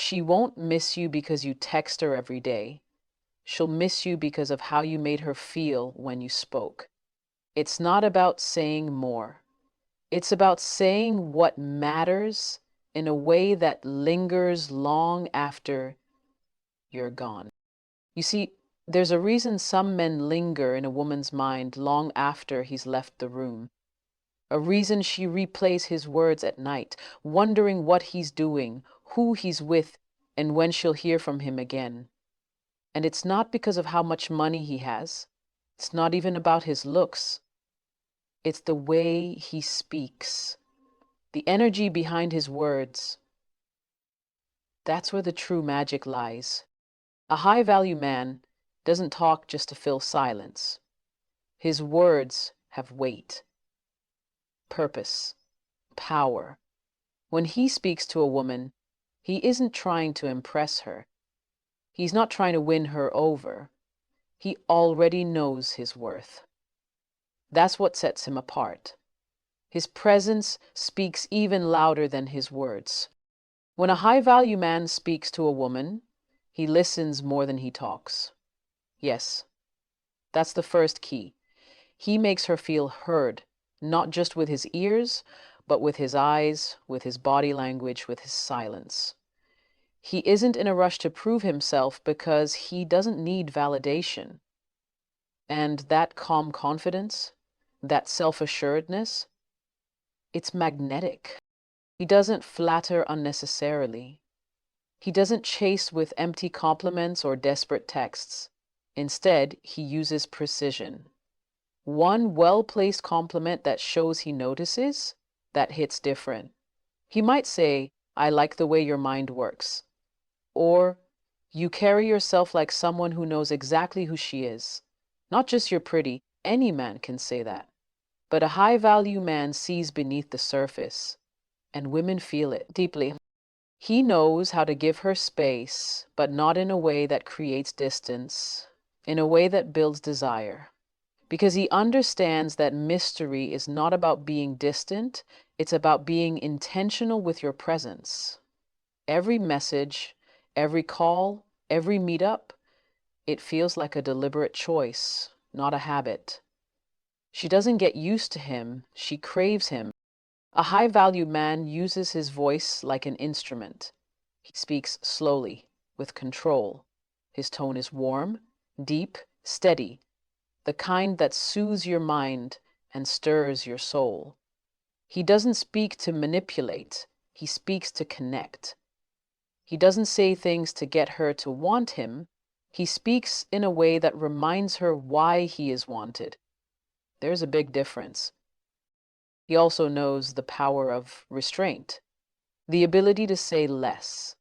She won't miss you because you text her every day. She'll miss you because of how you made her feel when you spoke. It's not about saying more. It's about saying what matters in a way that lingers long after you're gone. You see, there's a reason some men linger in a woman's mind long after he's left the room. A reason she replays his words at night, wondering what he's doing, who he's with, and when she'll hear from him again. And it's not because of how much money he has. It's not even about his looks. It's the way he speaks, the energy behind his words. That's where the true magic lies. A high-value man doesn't talk just to fill silence. His words have weight, purpose, power. When he speaks to a woman, he isn't trying to impress her. He's not trying to win her over. He already knows his worth. That's what sets him apart. His presence speaks even louder than his words. When a high-value man speaks to a woman, he listens more than he talks. Yes, that's the first key. He makes her feel heard, not just with his ears, but with his eyes, with his body language, with his silence. He isn't in a rush to prove himself because he doesn't need validation. And that calm confidence, that self-assuredness, it's magnetic. He doesn't flatter unnecessarily. He doesn't chase with empty compliments or desperate texts. Instead, he uses precision. One well-placed compliment that shows he notices, that hits different. He might say, "I like the way your mind works." Or, "You carry yourself like someone who knows exactly who she is." Not just "you're pretty." Any man can say that. But a high-value man sees beneath the surface, and women feel it deeply. He knows how to give her space, but not in a way that creates distance, in a way that builds desire. Because he understands that mystery is not about being distant, it's about being intentional with your presence. Every message, every call, every meetup, it feels like a deliberate choice, not a habit. She doesn't get used to him, she craves him. A high-value man uses his voice like an instrument. He speaks slowly, with control. His tone is warm, deep, steady, the kind that soothes your mind and stirs your soul. He doesn't speak to manipulate, he speaks to connect. He doesn't say things to get her to want him. He speaks in a way that reminds her why he is wanted. There's a big difference. He also knows the power of restraint, the ability to say less,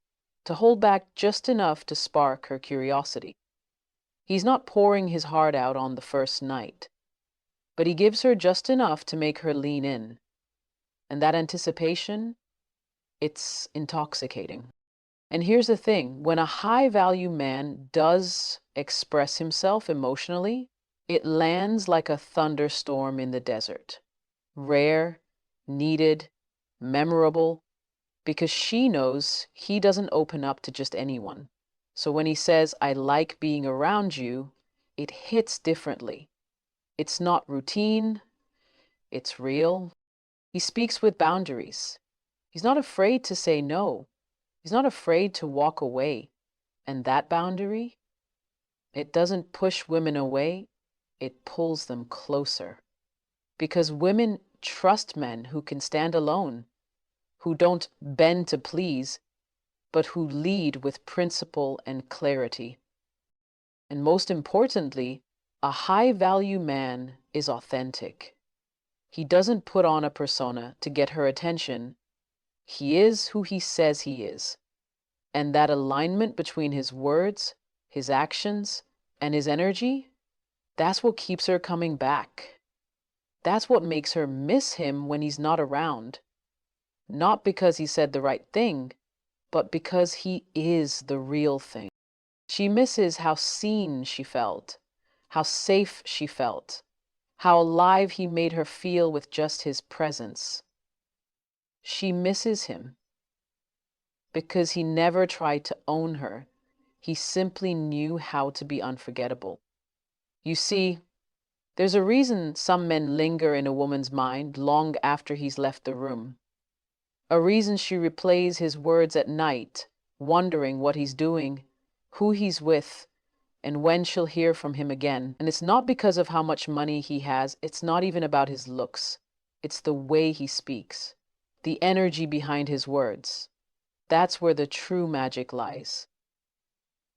to hold back just enough to spark her curiosity. He's not pouring his heart out on the first night, but he gives her just enough to make her lean in. And that anticipation, it's intoxicating. And here's the thing, when a high-value man does express himself emotionally, it lands like a thunderstorm in the desert. Rare, needed, memorable, because she knows he doesn't open up to just anyone. So when he says, "I like being around you," it hits differently. It's not routine, it's real. He speaks with boundaries. He's not afraid to say no. He's not afraid to walk away. And that boundary, it doesn't push women away, it pulls them closer. Because women trust men who can stand alone, who don't bend to please, but who lead with principle and clarity. And most importantly, a high-value man is authentic. He doesn't put on a persona to get her attention. He is who he says he is. And that alignment between his words, his actions, and his energy, that's what keeps her coming back. That's what makes her miss him when he's not around. Not because he said the right thing, but because he is the real thing. She misses how seen she felt, how safe she felt, how alive he made her feel with just his presence. She misses him because he never tried to own her. He simply knew how to be unforgettable. You see, there's a reason some men linger in a woman's mind long after he's left the room. A reason she replays his words at night, wondering what he's doing, who he's with, and when she'll hear from him again. And it's not because of how much money he has, it's not even about his looks. It's the way he speaks, the energy behind his words. That's where the true magic lies.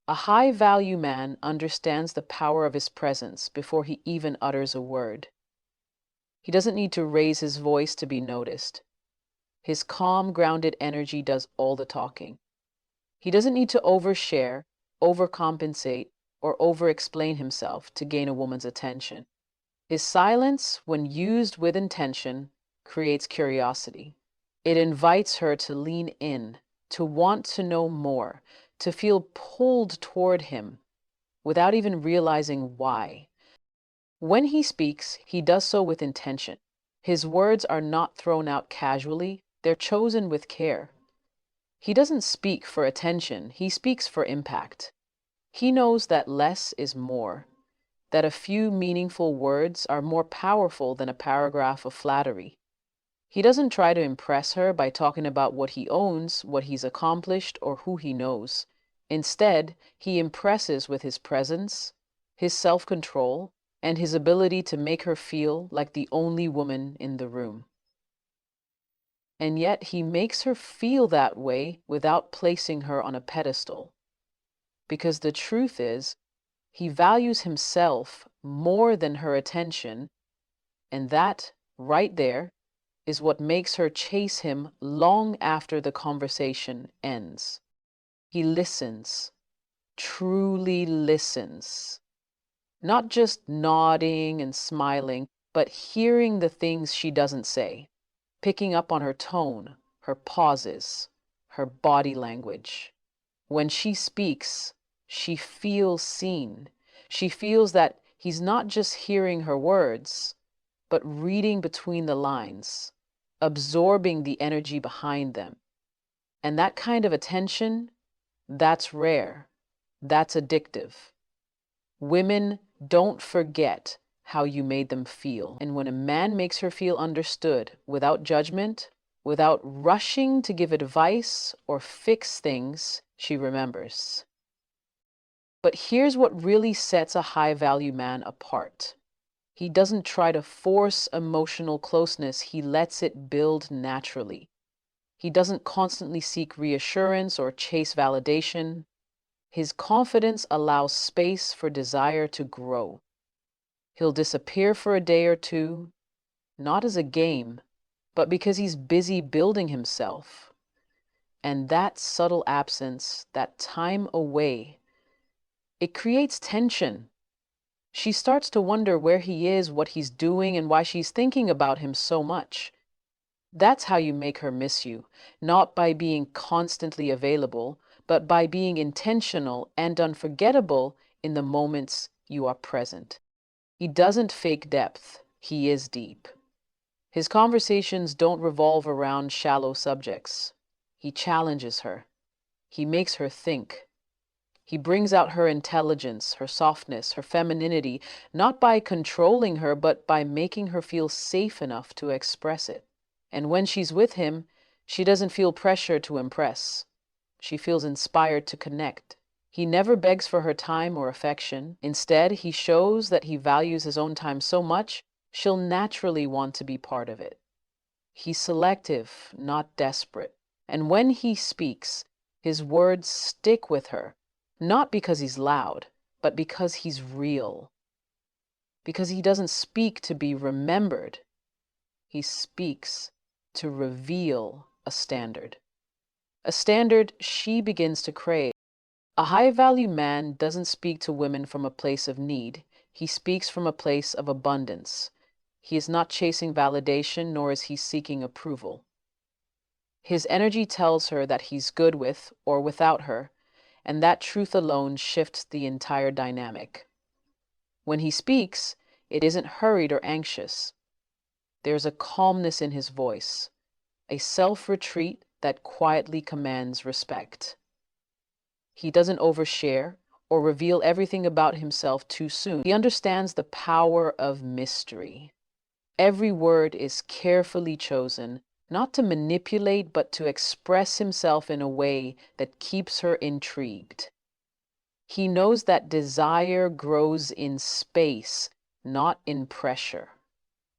A high value man understands the power of his presence before he even utters a word. He doesn't need to raise his voice to be noticed. His calm, grounded energy does all the talking. He doesn't need to overshare, overcompensate, or over-explain himself to gain a woman's attention. His silence, when used with intention, creates curiosity. It invites her to lean in, to want to know more, to feel pulled toward him without even realizing why. When he speaks, he does so with intention. His words are not thrown out casually, they're chosen with care. He doesn't speak for attention, he speaks for impact. He knows that less is more, that a few meaningful words are more powerful than a paragraph of flattery. He doesn't try to impress her by talking about what he owns, what he's accomplished, or who he knows. Instead, he impresses with his presence, his self-control, and his ability to make her feel like the only woman in the room. And yet he makes her feel that way without placing her on a pedestal. Because the truth is, he values himself more than her attention, and that, right there, is what makes her chase him long after the conversation ends. He listens, truly listens, not just nodding and smiling, but hearing the things she doesn't say, picking up on her tone, her pauses, her body language. When she speaks, she feels seen. She feels that he's not just hearing her words, but reading between the lines, absorbing the energy behind them. And that kind of attention, that's rare. That's addictive. Women don't forget how you made them feel. And when a man makes her feel understood without judgment, without rushing to give advice or fix things, she remembers. But here's what really sets a high-value man apart. He doesn't try to force emotional closeness, he lets it build naturally. He doesn't constantly seek reassurance or chase validation. His confidence allows space for desire to grow. He'll disappear for a day or two, not as a game, but because he's busy building himself. And that subtle absence, that time away, it creates tension. She starts to wonder where he is, what he's doing, and why she's thinking about him so much. That's how you make her miss you, not by being constantly available, but by being intentional and unforgettable in the moments you are present. He doesn't fake depth, he is deep. His conversations don't revolve around shallow subjects. He challenges her. He makes her think. He brings out her intelligence, her softness, her femininity, not by controlling her, but by making her feel safe enough to express it. And when she's with him, she doesn't feel pressure to impress. She feels inspired to connect. He never begs for her time or affection. Instead, he shows that he values his own time so much, she'll naturally want to be part of it. He's selective, not desperate. And when he speaks, his words stick with her, not because he's loud, but because he's real. Because he doesn't speak to be remembered. He speaks to reveal a standard. A standard she begins to crave. A high-value man doesn't speak to women from a place of need. He speaks from a place of abundance. He is not chasing validation, nor is he seeking approval. His energy tells her that he's good with or without her, and that truth alone shifts the entire dynamic. When he speaks, it isn't hurried or anxious. There's a calmness in his voice, a self-retreat that quietly commands respect. He doesn't overshare or reveal everything about himself too soon. He understands the power of mystery. Every word is carefully chosen, not to manipulate, but to express himself in a way that keeps her intrigued. He knows that desire grows in space, not in pressure.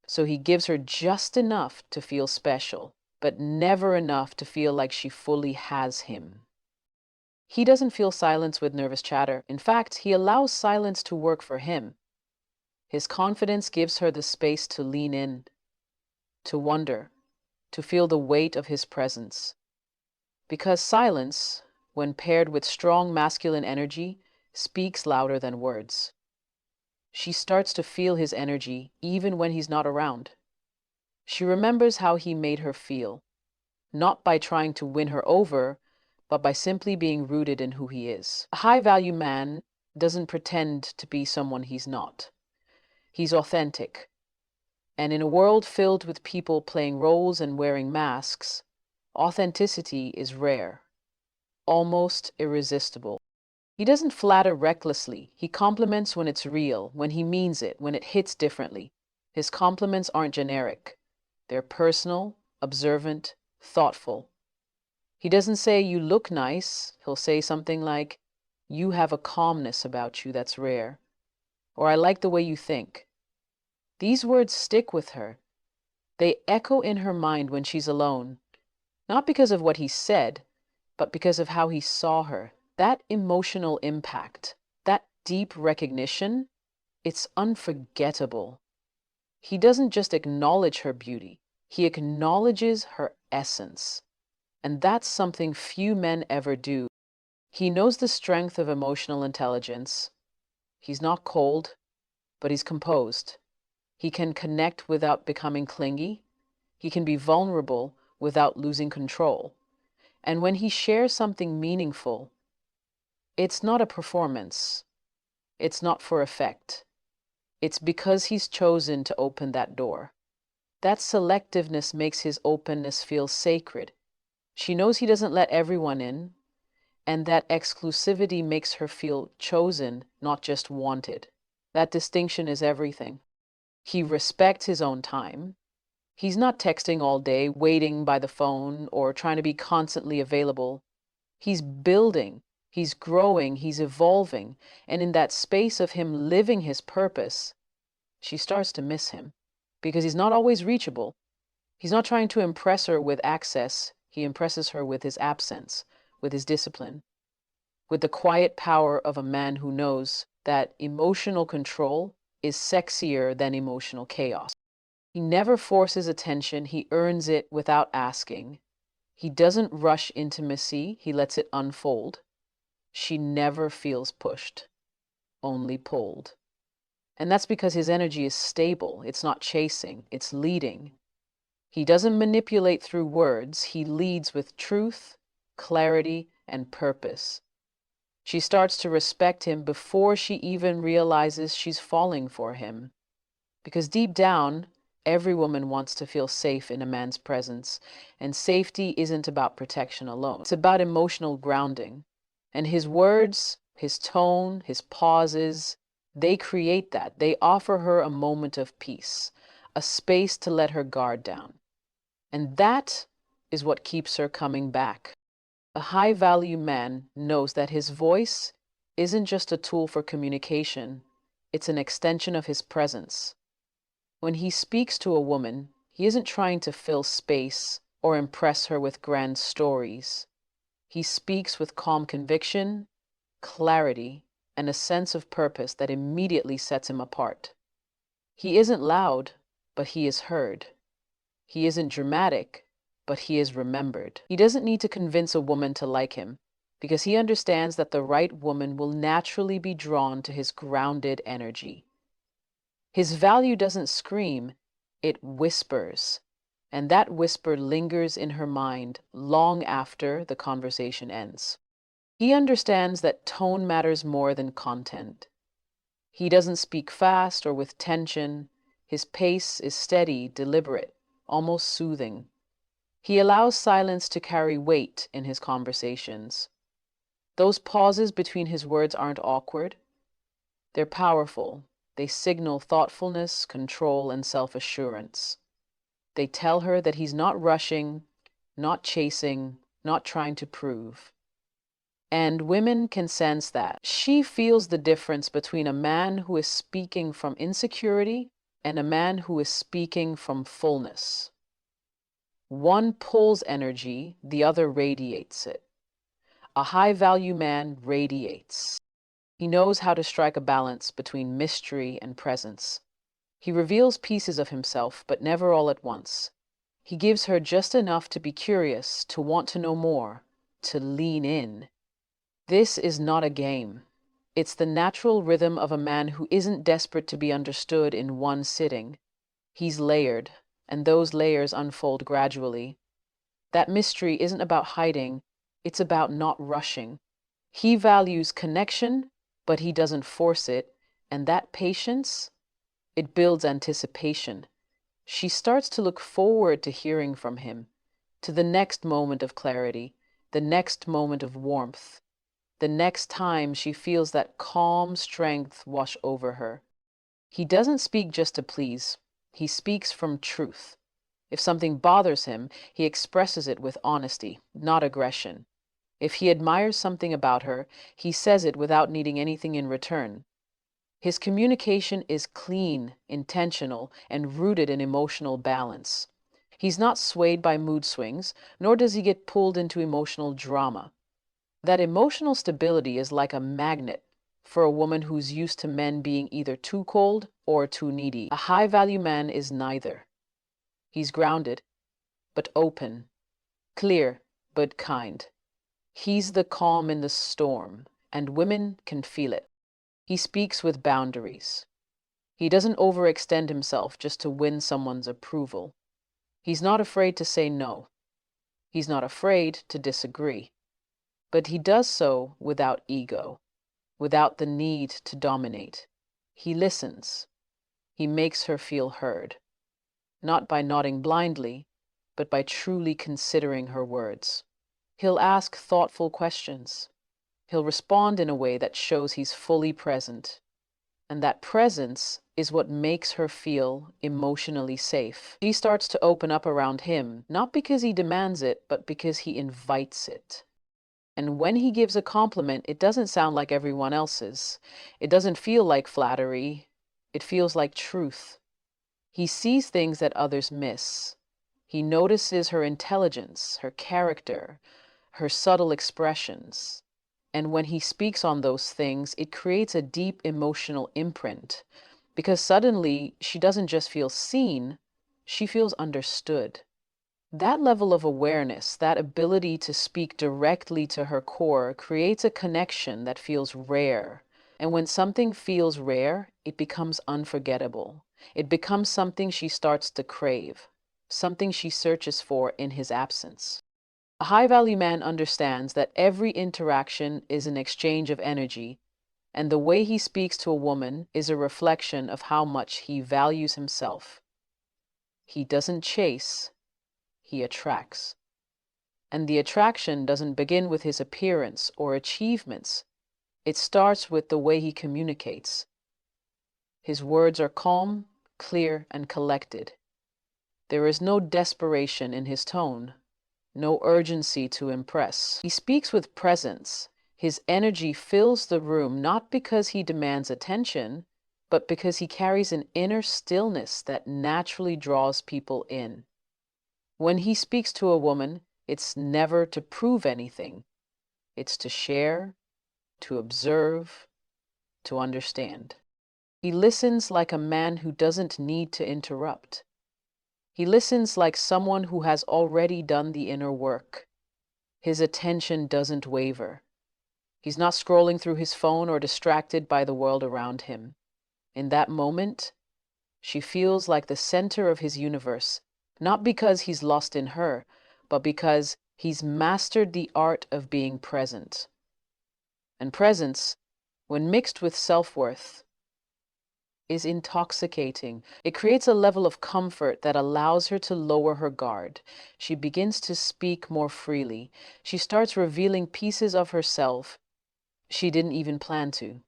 So he gives her just enough to feel special, but never enough to feel like she fully has him. He doesn't feel silence with nervous chatter. In fact, he allows silence to work for him. His confidence gives her the space to lean in, to wonder, to feel the weight of his presence. Because silence, when paired with strong masculine energy, speaks louder than words. She starts to feel his energy even when he's not around. She remembers how he made her feel, not by trying to win her over, but by simply being rooted in who he is. A high-value man doesn't pretend to be someone he's not. He's authentic. And in a world filled with people playing roles and wearing masks, authenticity is rare, almost irresistible. He doesn't flatter recklessly. He compliments when it's real, when he means it, when it hits differently. His compliments aren't generic. They're personal, observant, thoughtful. He doesn't say, "You look nice." He'll say something like, "You have a calmness about you that's rare." Or, "I like the way you think." These words stick with her. They echo in her mind when she's alone, not because of what he said, but because of how he saw her. That emotional impact, that deep recognition, it's unforgettable. He doesn't just acknowledge her beauty, he acknowledges her essence. And that's something few men ever do. He knows the strength of emotional intelligence. He's not cold, but he's composed. He can connect without becoming clingy. He can be vulnerable without losing control. And when he shares something meaningful, it's not a performance. It's not for effect. It's because he's chosen to open that door. That selectiveness makes his openness feel sacred. She knows he doesn't let everyone in, and that exclusivity makes her feel chosen, not just wanted. That distinction is everything. He respects his own time. He's not texting all day, waiting by the phone, or trying to be constantly available. He's building, he's growing, he's evolving, and in that space of him living his purpose, she starts to miss him because he's not always reachable. He's not trying to impress her with access, he impresses her with his absence, with his discipline, with the quiet power of a man who knows that emotional control is sexier than emotional chaos. He never forces attention, he earns it without asking. He doesn't rush intimacy, he lets it unfold. She never feels pushed, only pulled. And that's because his energy is stable. It's not chasing, it's leading. He doesn't manipulate through words, he leads with truth, clarity, and purpose. She starts to respect him before she even realizes she's falling for him. Because deep down, every woman wants to feel safe in a man's presence, and safety isn't about protection alone. It's about emotional grounding. And his words, his tone, his pauses, they create that. They offer her a moment of peace, a space to let her guard down. And that is what keeps her coming back. A high-value man knows that his voice isn't just a tool for communication, it's an extension of his presence. When he speaks to a woman, he isn't trying to fill space or impress her with grand stories. He speaks with calm conviction, clarity, and a sense of purpose that immediately sets him apart. He isn't loud, but he is heard. He isn't dramatic, but he is remembered. He doesn't need to convince a woman to like him, because he understands that the right woman will naturally be drawn to his grounded energy. His value doesn't scream, it whispers, and that whisper lingers in her mind long after the conversation ends. He understands that tone matters more than content. He doesn't speak fast or with tension. His pace is steady, deliberate, almost soothing. He allows silence to carry weight in his conversations. Those pauses between his words aren't awkward, they're powerful. They signal thoughtfulness, control, and self assurance. They tell her that he's not rushing, not chasing, not trying to prove. And women can sense that. She feels the difference between a man who is speaking from insecurity and a man who is speaking from fullness. One pulls energy, the other radiates it. A high value man radiates. He knows how to strike a balance between mystery and presence. He reveals pieces of himself, but never all at once. He gives her just enough to be curious, to want to know more, to lean in. This is not a game. It's the natural rhythm of a man who isn't desperate to be understood in one sitting. He's layered, and those layers unfold gradually. That mystery isn't about hiding, it's about not rushing. He values connection, but he doesn't force it, and that patience, it builds anticipation. She starts to look forward to hearing from him, to the next moment of clarity, the next moment of warmth, the next time she feels that calm strength wash over her. He doesn't speak just to please, he speaks from truth. If something bothers him, he expresses it with honesty, not aggression. If he admires something about her, he says it without needing anything in return. His communication is clean, intentional, and rooted in emotional balance. He's not swayed by mood swings, nor does he get pulled into emotional drama. That emotional stability is like a magnet for a woman who's used to men being either too cold or too needy. A high value man is neither. He's grounded, but open, clear, but kind. He's the calm in the storm, and women can feel it. He speaks with boundaries. He doesn't overextend himself just to win someone's approval. He's not afraid to say no. He's not afraid to disagree. But he does so without ego, without the need to dominate. He listens. He makes her feel heard, not by nodding blindly, but by truly considering her words. He'll ask thoughtful questions. He'll respond in a way that shows he's fully present. And that presence is what makes her feel emotionally safe. She starts to open up around him, not because he demands it, but because he invites it. And when he gives a compliment, it doesn't sound like everyone else's. It doesn't feel like flattery. It feels like truth. He sees things that others miss. He notices her intelligence, her character, her subtle expressions. And when he speaks on those things, it creates a deep emotional imprint. Because suddenly, she doesn't just feel seen, she feels understood. That level of awareness, that ability to speak directly to her core, creates a connection that feels rare. And when something feels rare, it becomes unforgettable. It becomes something she starts to crave, something she searches for in his absence. A high value man understands that every interaction is an exchange of energy, and the way he speaks to a woman is a reflection of how much he values himself. He doesn't chase, he attracts. And the attraction doesn't begin with his appearance or achievements. It starts with the way he communicates. His words are calm, clear, and collected. There is no desperation in his tone, no urgency to impress. He speaks with presence. His energy fills the room not because he demands attention, but because he carries an inner stillness that naturally draws people in. When he speaks to a woman, it's never to prove anything. It's to share, to observe, to understand. He listens like a man who doesn't need to interrupt. He listens like someone who has already done the inner work. His attention doesn't waver. He's not scrolling through his phone or distracted by the world around him. In that moment, she feels like the center of his universe, not because he's lost in her, but because he's mastered the art of being present. And presence, when mixed with self-worth, is intoxicating. It creates a level of comfort that allows her to lower her guard. She begins to speak more freely. She starts revealing pieces of herself she didn't even plan to.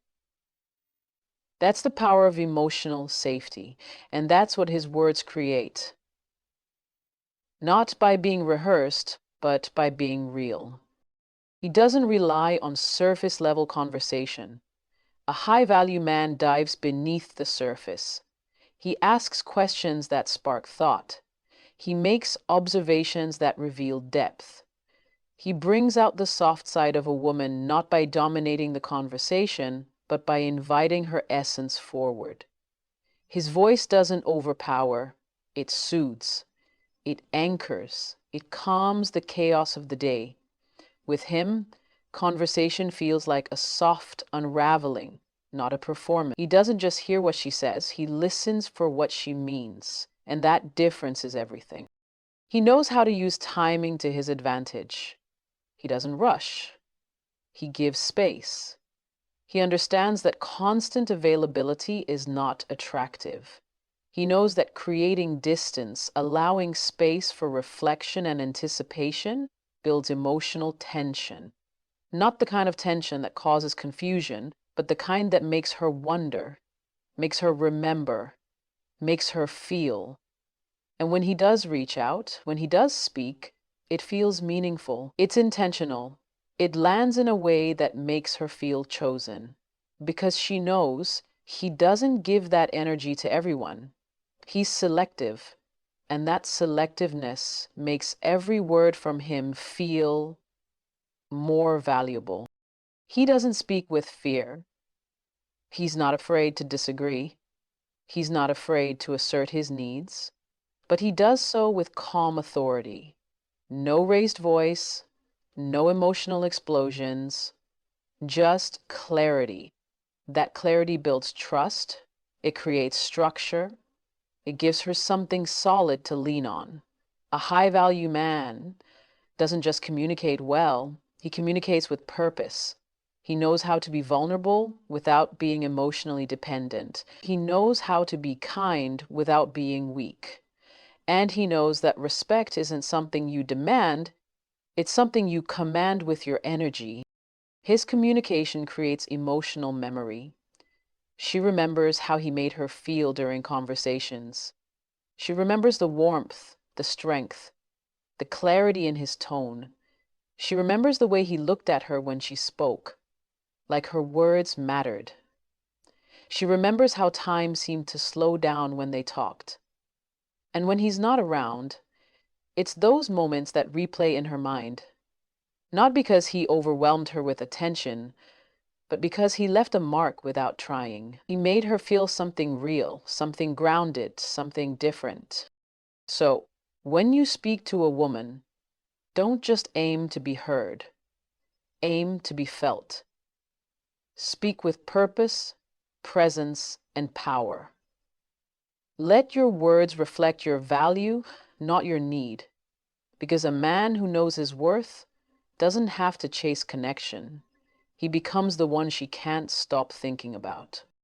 That's the power of emotional safety, and that's what his words create. Not by being rehearsed, but by being real. He doesn't rely on surface level conversation. A high value man dives beneath the surface. He asks questions that spark thought. He makes observations that reveal depth. He brings out the soft side of a woman not by dominating the conversation, but by inviting her essence forward. His voice doesn't overpower, it soothes, it anchors, it calms the chaos of the day. With him, conversation feels like a soft unraveling, not a performance. He doesn't just hear what she says, he listens for what she means. And that difference is everything. He knows how to use timing to his advantage. He doesn't rush. He gives space. He understands that constant availability is not attractive. He knows that creating distance, allowing space for reflection and anticipation, builds emotional tension. Not the kind of tension that causes confusion, but the kind that makes her wonder, makes her remember, makes her feel. And when he does reach out, when he does speak, it feels meaningful. It's intentional. It lands in a way that makes her feel chosen. Because she knows he doesn't give that energy to everyone. He's selective. And that selectiveness makes every word from him feel more valuable. He doesn't speak with fear. He's not afraid to disagree. He's not afraid to assert his needs. But he does so with calm authority. No raised voice, no emotional explosions, just clarity. That clarity builds trust, it creates structure, it gives her something solid to lean on. A high value man doesn't just communicate well, he communicates with purpose. He knows how to be vulnerable without being emotionally dependent. He knows how to be kind without being weak. And he knows that respect isn't something you demand, it's something you command with your energy. His communication creates emotional memory. She remembers how he made her feel during conversations. She remembers the warmth, the strength, the clarity in his tone. She remembers the way he looked at her when she spoke, like her words mattered. She remembers how time seemed to slow down when they talked. And when he's not around, it's those moments that replay in her mind. Not because he overwhelmed her with attention, but because he left a mark without trying. He made her feel something real, something grounded, something different. So, when you speak to a woman, don't just aim to be heard, aim to be felt. Speak with purpose, presence, and power. Let your words reflect your value, not your need. Because a man who knows his worth doesn't have to chase connection. He becomes the one she can't stop thinking about.